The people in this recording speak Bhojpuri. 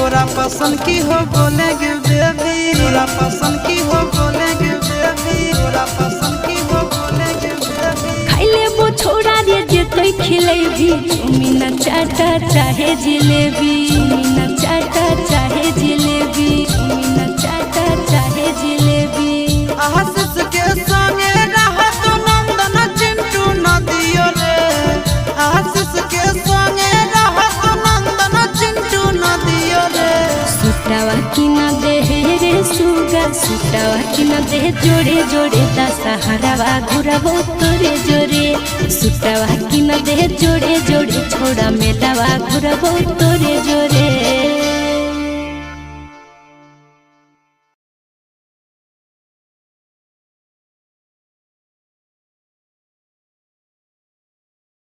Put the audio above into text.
तोरा पसंद की हो बोलेंगे बेबी, तोरा पसंद की हो बोलेंगे बेबी, तोरा पसंद की हो बोलेंगे बेबी। खाइले वो छोड़ा रे जे तोय खिलेबी, चुमिना चाटा चाहे जिलेबी, चुमिना चाटा चाहे जिलेबी, चुमिना चाटा चाहे जिलेबी। आशीष के संगे रहत नंदन चिंटू नदियो रे, आशीष के संगे रहत नंदन चिंटू नदियो रे। सुटावा की न दे रे सुगा, सुटावा की न दे जोड़े जोड़े दा सहारावा घुराबो तोरे जोरे, सुटावा की न दे जोड़े जोड़े छोड़ा मेलावा घुराबो तोरे जोरे।